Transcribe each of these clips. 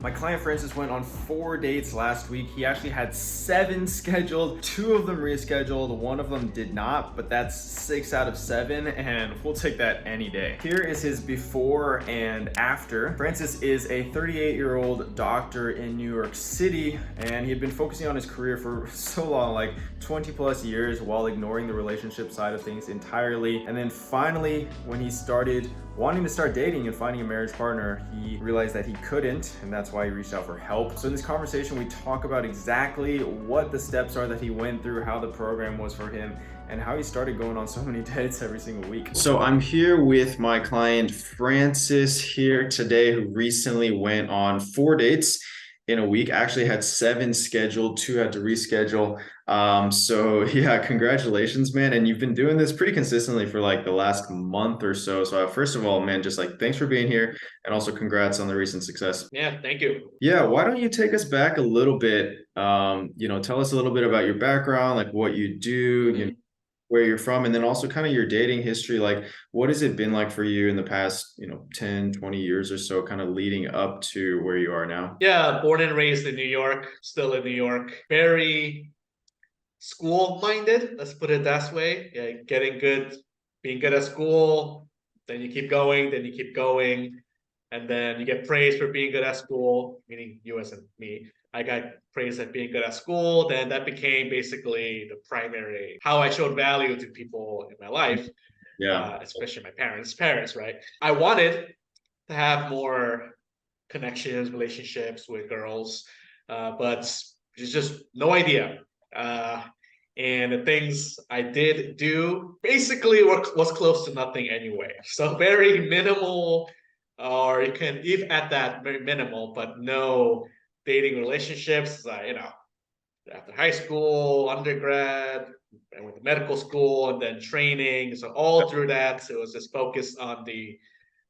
My client Francis went on 4 dates last week. He actually had 7 scheduled, 2 of them rescheduled, 1 of them did not, but that's 6 out of 7, and we'll take that any day. Here is his before and after. Francis is a 38-year-old doctor in New York City, and he had been focusing on his career for so long, like 20 plus years, while ignoring the relationship side of things entirely. And then finally, when he started wanting to start dating and finding a marriage partner, he realized that he couldn't, and that's why he reached out for help. So in this conversation, we talk about exactly what the steps are that he went through, how the program was for him, and how he started going on so many dates every single week. So I'm here with my client Francis here today, who recently went on 4 dates in a week. Actually had 7 scheduled, 2 had to reschedule. So yeah, congratulations, man. And you've been doing this pretty consistently for like the last month or so. So first of all, man, just like thanks for being here, and also congrats on the recent success. Yeah, thank you. Yeah, why don't you take us back a little bit? Tell us a little bit about your background, like what you do, where you're from, and then also kind of your dating history. Like, what has it been like for you in the past, 10, 20 years or so, kind of leading up to where you are now? Yeah, born and raised in New York, still in New York. Very school minded, let's put it that way. Yeah, getting good, being good at school, then you keep going, then you keep going, and then you get praised for being good at school, meaning you as in me. I got praised at being good at school, then that became basically the primary how I showed value to people in my life, Yeah. especially my parents, right? I wanted to have more connections, relationships with girls, but there's just no idea. Uh, and the things I did do basically was close to nothing anyway. So very minimal, or you can even at that very minimal, but no dating relationships. After high school, undergrad, I went to medical school and then training. So all through that, it was just focused on the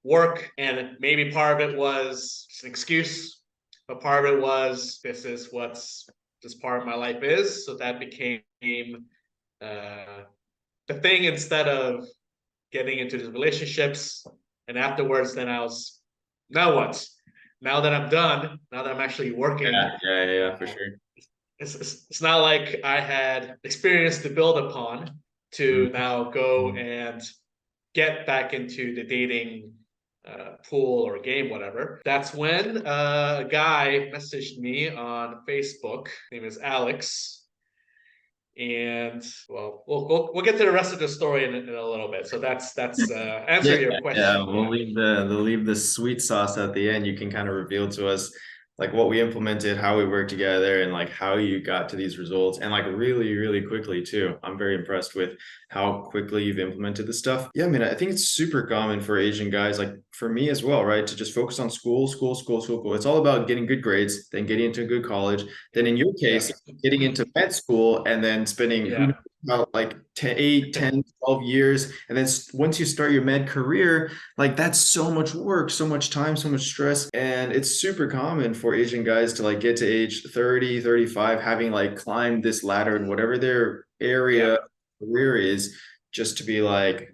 work. And maybe part of it was just an excuse, but part of it was this is what's this part of my life is. So that became uh, the thing instead of getting into these relationships. And afterwards, then I was, now what? Now that I'm done, now that I'm actually working, Yeah, for sure. it's not like I had experience to build upon to now go and get back into the dating pool or game, whatever. That's when a guy messaged me on Facebook. His name is Alex. And well, we'll get to the rest of the story in a little bit. So that's Yeah, answer your yeah. question. We'll Yeah. leave the sweet sauce at the end. You can kind of reveal to us like what we implemented, how we worked together, and like how you got to these results, and like really, really quickly too. I'm very impressed with how quickly you've implemented this stuff. Yeah, I mean, I think it's super common for Asian guys, like for me as well, right? To just focus on school, school, school, school, school. It's all about getting good grades, then getting into a good college, then in your case, Yes. getting into med school, and then spending who knows Yeah. about like 10, 8, 10, 12 years. And then once you start your med career, like that's so much work, so much time, so much stress. And it's super common for Asian guys to like get to age 30, 35, having like climbed this ladder in whatever their area Yeah. career is, just to be like,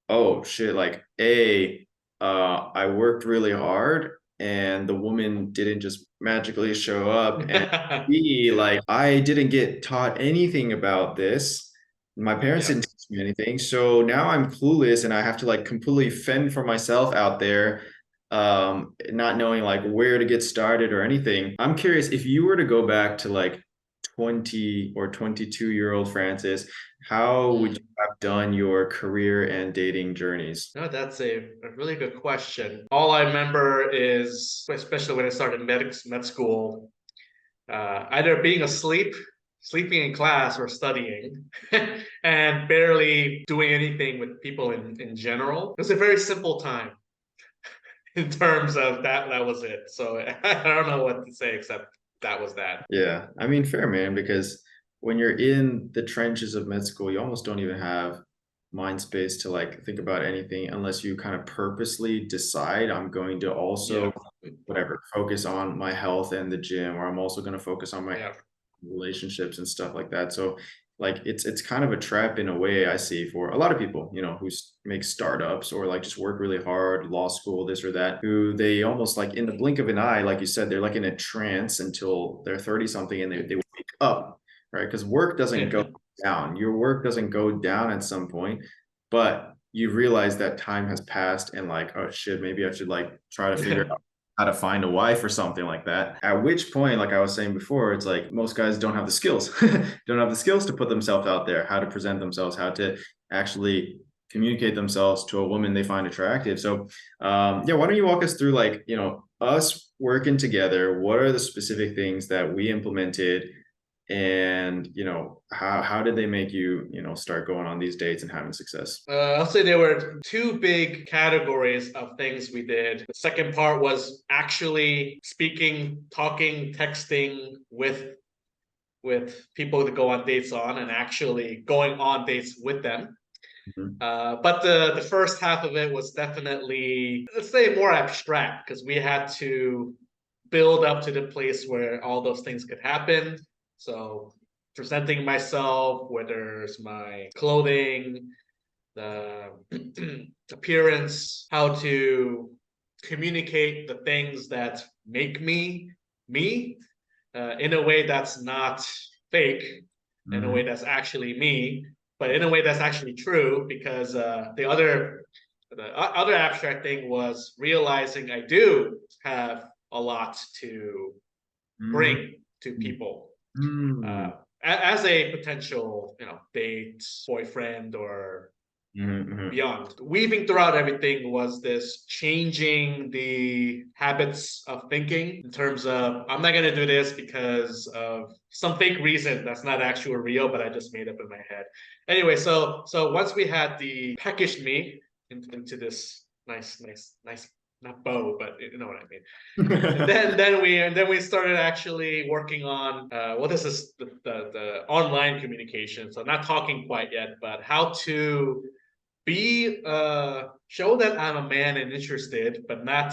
oh shit, like I worked really hard and the woman didn't just magically show up, and B, like I didn't get taught anything about this. My parents Yeah. didn't teach me anything. So now I'm clueless and I have to like completely fend for myself out there, not knowing like where to get started or anything. I'm curious if you were to go back to like 20 or 22-year-old Francis, how would you have done your career and dating journeys? No, that's a really good question. All I remember is, especially when I started med school, either being asleep, sleeping in class, or studying, and barely doing anything with people in general. It was a very simple time in terms of that. That was it. So I don't know what to say except that was that. Yeah, I mean, fair, man, because when you're in the trenches of med school, you almost don't even have mind space to like think about anything unless you kind of purposely decide I'm going to Yeah. also whatever focus on my health and the gym, or I'm also going to focus on my Yeah. relationships and stuff like that. So like it's kind of a trap in a way I see for a lot of people, who make startups or like just work really hard, law school, this or that, who they almost like in the blink of an eye, like you said, they're like in a trance until they're 30 something and they wake up, right? Because work doesn't go down. Your work doesn't go down at some point, but you realize that time has passed and like, oh shit, maybe I should like try to figure out how to find a wife or something like that. At which point, like I was saying before, it's like most guys don't have the skills, don't have the skills to put themselves out there, how to present themselves, how to actually communicate themselves to a woman they find attractive. So, yeah, why don't you walk us through like, us working together? What are the specific things that we implemented? And, how did they make you, start going on these dates and having success? I'll say there were two big categories of things we did. The second part was actually speaking, talking, texting with people to go on dates on, and actually going on dates with them. Mhm. But the first half of it was definitely, let's say, more abstract, because we had to build up to the place where all those things could happen. So presenting myself, whether it's my clothing, the appearance, how to communicate the things that make me me, in a way that's not fake, in a way that's actually me, but in a way that's actually true. Because the other abstract thing was realizing I do have a lot to Mhm. bring to people, Mhm. as a potential, date, boyfriend, or Mhm. beyond. Weaving throughout everything was this changing the habits of thinking, in terms of, I'm not going to do this because of some fake reason that's not actually real, but I just made up in my head. Anyway, so once we had the packaged me into this nice, not bow, but you know what I mean. And Mhm. then we started actually working on, what is this, the online communication. So not talking quite yet, but how to be, show that I'm a man and interested, but not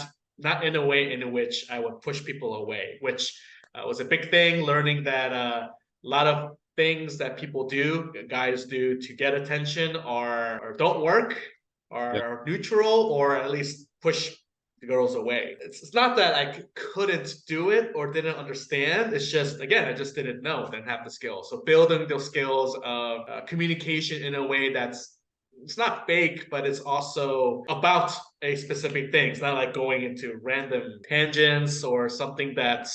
in a way in which I would push people away, which was a big thing. Learning that a lot of things that people do, guys do to get attention, are or don't work, Yeah. are neutral, or at least push the girls away. It's not that I couldn't do it or didn't understand. It's just, again, I just didn't know, didn't have the skills. So building those skills of communication in a way that's, it's not fake, but it's also about a specific thing. It's not like going into random tangents or something that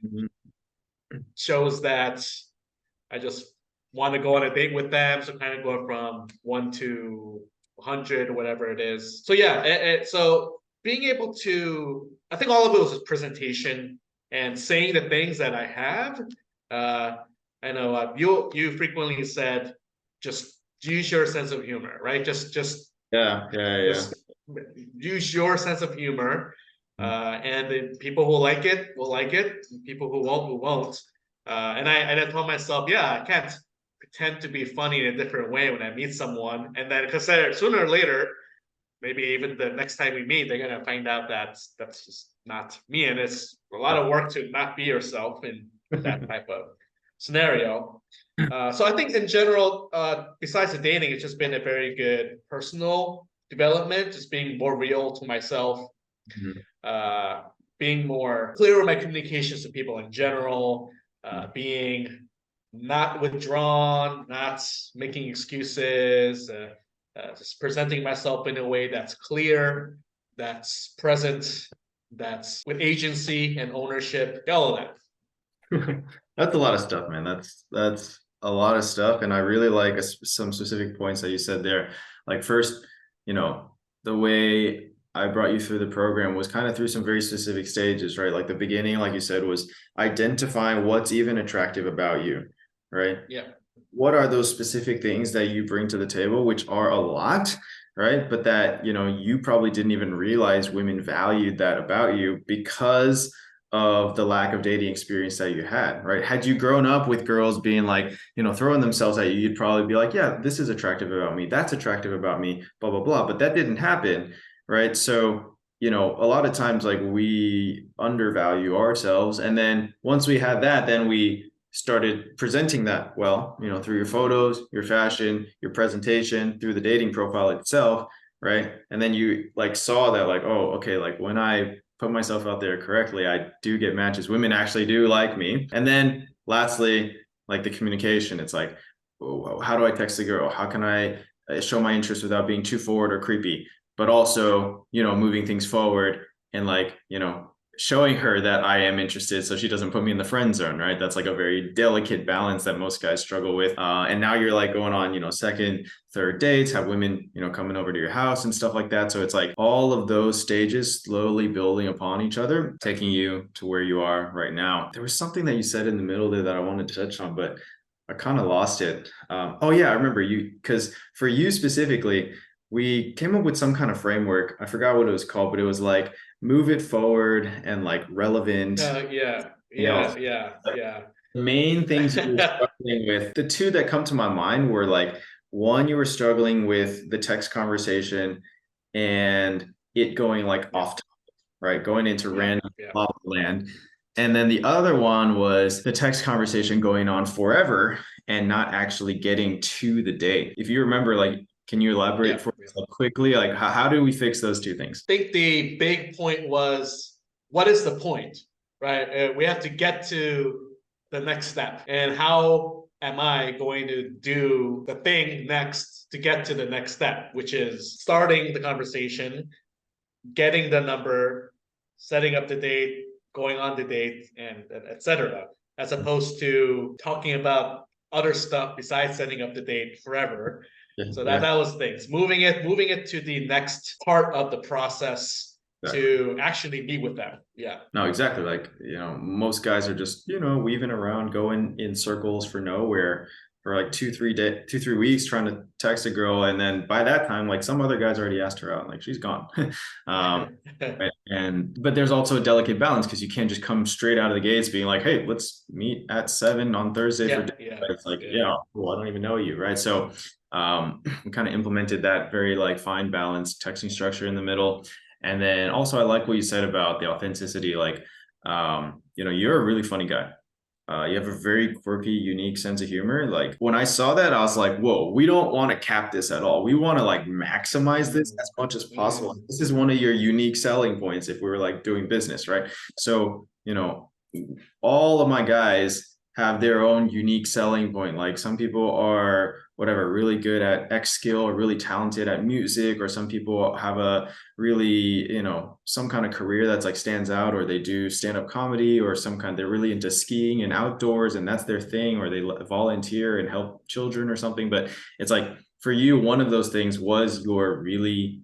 Mhm. shows that I just want to go on a date with them. So kind of going from 1 to 100, whatever it is. So yeah, so being able to, I think all of it was a presentation and saying the things that I have. Uh, I know, you frequently said, just use your sense of humor, right? Yeah. Yeah. Yeah. Just use your sense of humor, and the people who like it will like it. People who won't. And I told myself, yeah, I can't pretend to be funny in a different way when I meet someone, and then because sooner or later, maybe even the next time we meet, they're gonna find out that that's just not me, and it's a lot of work to not be yourself in that type of scenario. So I think in general, besides the dating, it's just been a very good personal development, just being more real to myself, Mhm. uh, being more clear with my communications to people in general, being not withdrawn, not making excuses, just presenting myself in a way that's clear, that's present, that's with agency and ownership, all of that. That's a lot of stuff, man. That's a lot of stuff, and I really like some specific points that you said there. Like first, you know, the way I brought you through the program was kind of through some very specific stages, right? Like the beginning, like you said, was identifying what's even attractive about you, right? Yeah. What are those specific things that you bring to the table, which are a lot, right? But that, you probably didn't even realize women valued that about you because of the lack of dating experience that you had, right? Had you grown up with girls being like, throwing themselves at you, you'd probably be like, yeah, this is attractive about me. That's attractive about me, blah, blah, blah. But that didn't happen, right? So, a lot of times like we undervalue ourselves. And then once we had that, then we started presenting that well, through your photos, your fashion, your presentation, through the dating profile itself, right? And then you like saw that like, oh, okay, like when I put myself out there correctly, I do get matches. Women actually do like me. And then lastly, like the communication, it's like, oh, how do I text a girl? How can I show my interest without being too forward or creepy, but also, moving things forward and like, showing her that I am interested so she doesn't put me in the friend zone, right? That's like a very delicate balance that most guys struggle with. And now you're like going on, second, third dates, have women, coming over to your house and stuff like that. So it's like all of those stages slowly building upon each other, taking you to where you are right now. There was something that you said in the middle there that I wanted to touch on, but I kind of lost it. Oh yeah, I remember you, because for you specifically, we came up with some kind of framework. I forgot what it was called, but it was like move it forward and like relevant. Yeah, You know, yeah, yeah, yeah. the main things you were struggling with, the two that come to my mind were like, one, you were struggling with the text conversation and it going like Yeah, off topic, right? Going into yeah, random yeah. lava land. And then the other one was the text conversation going on forever and not actually getting to the date. If you remember, like, can you elaborate Yeah, for yeah. us like, quickly? Like, how do we fix those two things? I think the big point was, what is the point, right? We have to get to the next step. And how am I going to do the thing next to get to the next step, which is starting the conversation, getting the number, setting up the date, going on the date, and etc. As opposed to talking about other stuff besides setting up the date forever. Yeah, So that yeah, that was things. Moving it to the next part of the process exactly. to actually be with them. Yeah. No, exactly. Like, most guys are just, weaving around, going in circles for nowhere for like 2, 3 weeks trying to text a girl. And then by that time, like some other guys already asked her out, like she's gone. Right? But there's also a delicate balance because you can't just come straight out of the gates being like, hey, let's meet at 7 on Thursday for Yeah, dinner. yeah, It's like, yeah. yeah, well, I don't even know you, right? So we kind of implemented that very like fine balance texting structure in the middle. And then also I like what you said about the authenticity. Like, you're a really funny guy. You have a very quirky, unique sense of humor. Like when I saw that, I was like, whoa, we don't want to cap this at all. We want to like maximize this Mm, as much as possible. mm. This is one of your unique selling points if we were like doing business, right? So, all of my guys have their own unique selling point. Like some people are whatever, really good at X skill or really talented at music, or some people have a really, some kind of career that's like stands out, or they do stand-up comedy, or they're really into skiing and outdoors and that's their thing, or they volunteer and help children or something. But it's like for you, one of those things was your really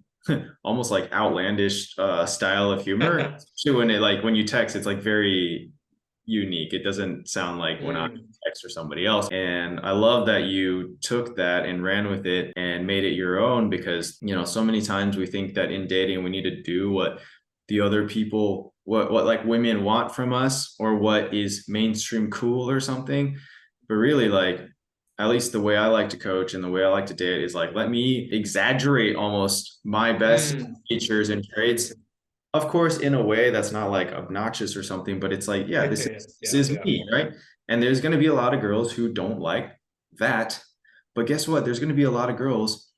almost like outlandish style of humor. So when you text, it's like very unique. It doesn't sound like when I Mm. text or somebody else. And I love that you took that and ran with it and made it your own, because, so many times we think that in dating we need to do what the other people, what like women want from us, or what is mainstream cool or something. But really, like, at least the way I like to coach and the way I like to date is like, let me exaggerate almost my best Mm. features and traits, of course, in a way that's not like obnoxious or something, but it's like, yeah, this is this Yeah, is yeah. me, right? And there's going to be a lot of girls who don't like that, but guess what? There's going to be a lot of girls,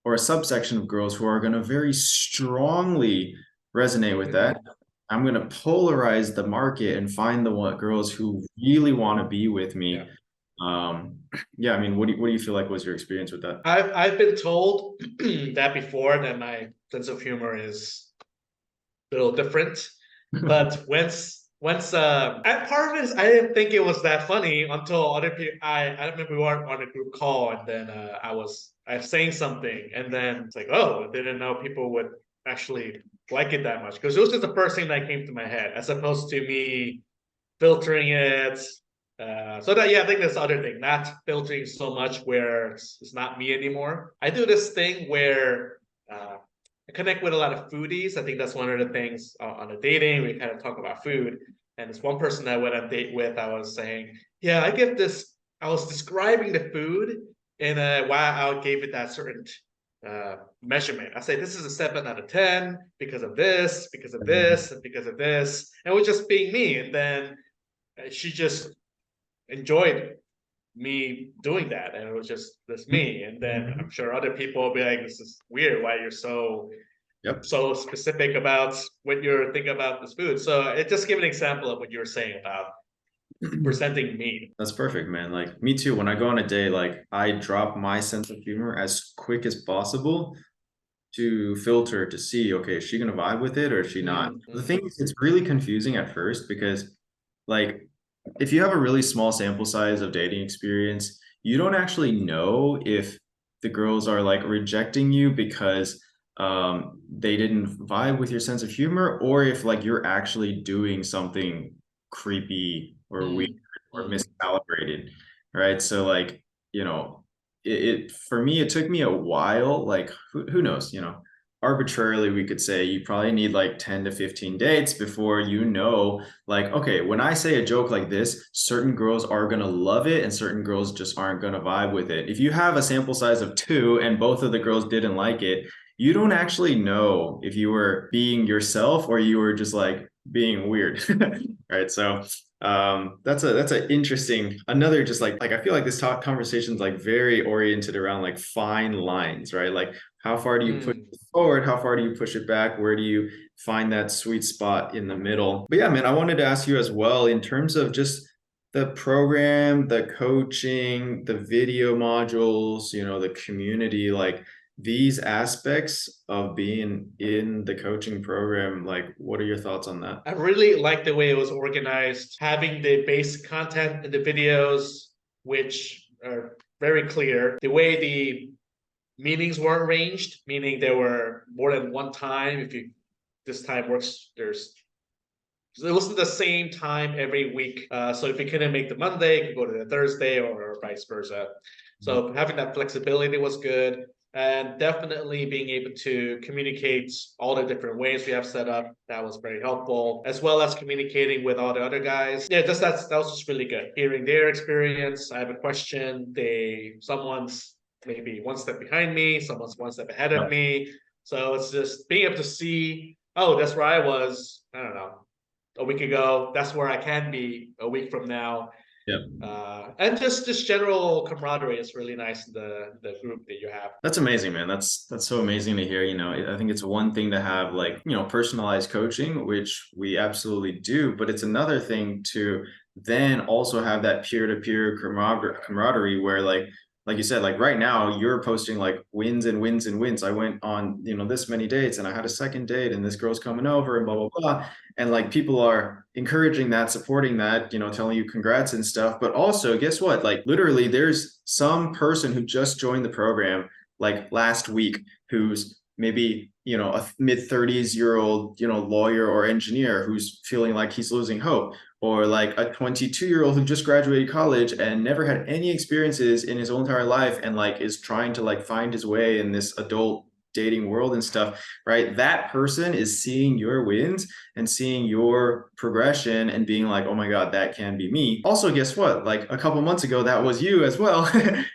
or a subsection of girls, who are going to very strongly resonate with that. Mm. I'm going to polarize the market and find the girls who really want to be with Yeah. me. Um, yeah, I mean, what do you feel like was your experience with that? I've been told that before, that my sense of humor is a little different. But and part of it is I didn't think it was that funny until other people. I remember we were on a group call, and then I was saying something, and then it's like, oh, I didn't know people would actually like it that much, because it was just the first thing that came to my head, as opposed to me filtering it. So that, yeah, I think that's the other thing, not filtering so much where it's not me anymore. I do this thing where I connect with a lot of foodies. I think that's one of the things on a dating. We kind of talk about food. And this one person I went on a date with, I was saying, yeah, I was describing the food in why I gave it that certain measurement. I say, this is a 7 out of 10 because of this, because of this, and because of this. And it was just being me. And then she just enjoyed me doing that, and it was just me. And then I'm sure other people will be like, "This is weird. Why you're Yep. so specific about what you're thinking about this food?" So it just give an example of what you were saying about presenting meat. That's perfect, man. Like me too. When I go on a date, like I drop my sense of humor as quick as possible to filter to see, okay, is she gonna vibe with it or is she not? The thing is, it's really confusing at first because, like, if you have a really small sample size of dating experience, you don't actually know if the girls are like rejecting you because they didn't vibe with your sense of humor, or if like you're actually doing something creepy or weird or miscalibrated, right? So like, you know, it for me, it took me a while. Like, who knows, you know, arbitrarily we could say you probably need like 10 to 15 dates before you know, like, okay, when I say a joke like this, certain girls are gonna love it and certain girls just aren't gonna vibe with it. If you have a sample size of 2 and both of the girls didn't like it, you don't actually know if you were being yourself or you were just like being weird. Right? So that's a interesting, another, just like I feel like this talk conversation is like very oriented around like fine lines, right? Like how far do you push it forward, how far do you push it back, where do you find that sweet spot in the middle? But yeah, man, I wanted to ask you as well, in terms of just the program, the coaching, the video modules, you know, the community, like these aspects of being in the coaching program, like what are your thoughts on that? I really like the way it was organized, having the basic content in the videos, which are very clear. The way the meetings were arranged, meaning there were more than one time. If you this time works, it wasn't the same time every week. So if you couldn't make the Monday, you could go to the Thursday or vice versa. So having that flexibility was good. And definitely being able to communicate all the different ways we have set up, that was very helpful, as well as communicating with all the other guys. Yeah, that was just really good. Hearing their experience. I have a question. Someone's maybe one step behind me, someone's one step ahead of me. So it's just being able to see, oh, that's where I was, I don't know, a week ago. That's where I can be a week from now. Yep. And just general camaraderie is really nice in the group that you have. That's amazing, man. That's so amazing to hear. You know, I think it's one thing to have like, you know, personalized coaching, which we absolutely do, but it's another thing to then also have that peer-to-peer camaraderie where like you said, like right now you're posting like wins and wins and wins. I went on, you know, this many dates and I had a second date and this girl's coming over and blah, blah, blah. And like people are encouraging that, supporting that, you know, telling you congrats and stuff. But also, guess what? Like literally there's some person who just joined the program like last week who's maybe, you know, a mid-30s-year-old, you know, lawyer or engineer who's feeling like he's losing hope, or like a 22-year-old who just graduated college and never had any experiences in his whole entire life and like is trying to like find his way in this adult dating world and stuff, right? That person is seeing your wins and seeing your progression and being like, oh my God, that can be me. Also, guess what? Like a couple months ago, that was you as well.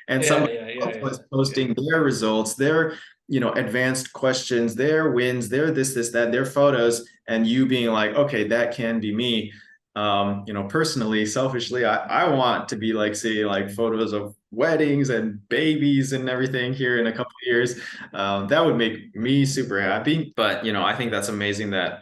And somebody else was posting their results, their, you know, advanced questions, their wins, their this, that, their photos, and you being like, okay, that can be me. You know, personally, selfishly, I want to be like, see like photos of weddings and babies and everything here in a couple of years. That would make me super happy. But, you know, I think that's amazing that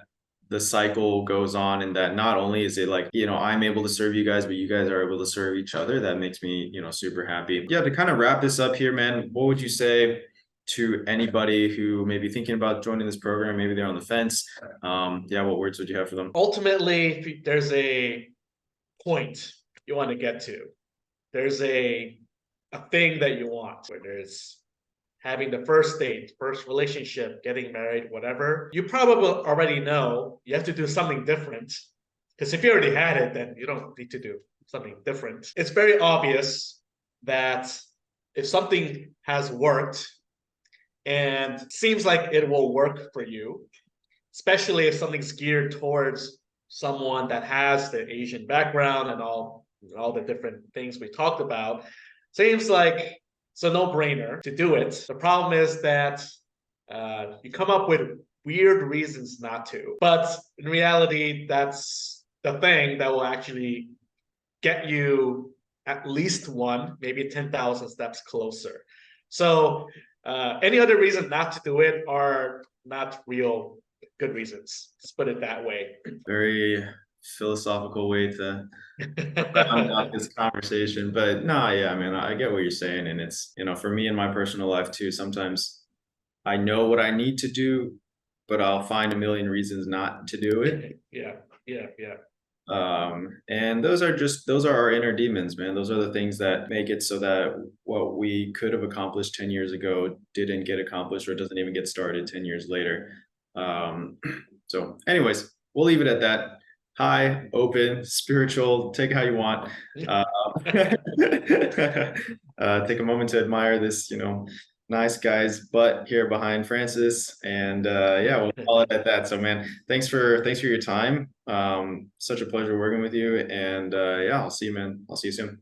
the cycle goes on and that not only is it like, you know, I'm able to serve you guys, but you guys are able to serve each other. That makes me, you know, super happy. Yeah, to kind of wrap this up here, man, what would you say to anybody who may be thinking about joining this program? Maybe they're on the fence. Yeah, what words would you have for them? Ultimately, if there's a point you want to get to, there's a thing that you want, whether it's having the first date, first relationship, getting married, whatever, you probably already know you have to do something different. Because if you already had it, then you don't need to do something different. It's very obvious that if something has worked and seems like it will work for you, especially if something's geared towards someone that has the Asian background and all the different things we talked about, seems like it's a no-brainer to do it. The problem is that you come up with weird reasons not to. But in reality, that's the thing that will actually get you at least one, maybe 10,000 steps closer. So any other reason not to do it are not real good reasons. Let's put it that way. Very philosophical way to round out this conversation. But no, yeah, man, I get what you're saying. And it's, for me in my personal life too, sometimes I know what I need to do, but I'll find a million reasons not to do it. Yeah, yeah, yeah. And those are our inner demons, man. Those are the things that make it so that what we could have accomplished 10 years ago didn't get accomplished, or doesn't even get started 10 years later. So anyways, we'll leave it at that. High, open, spiritual, take it how you want. Take a moment to admire this, nice guy's butt here behind Francis. And yeah, we'll call it at that. So man, thanks for your time. Such a pleasure working with you. And yeah, I'll see you, man. I'll see you soon.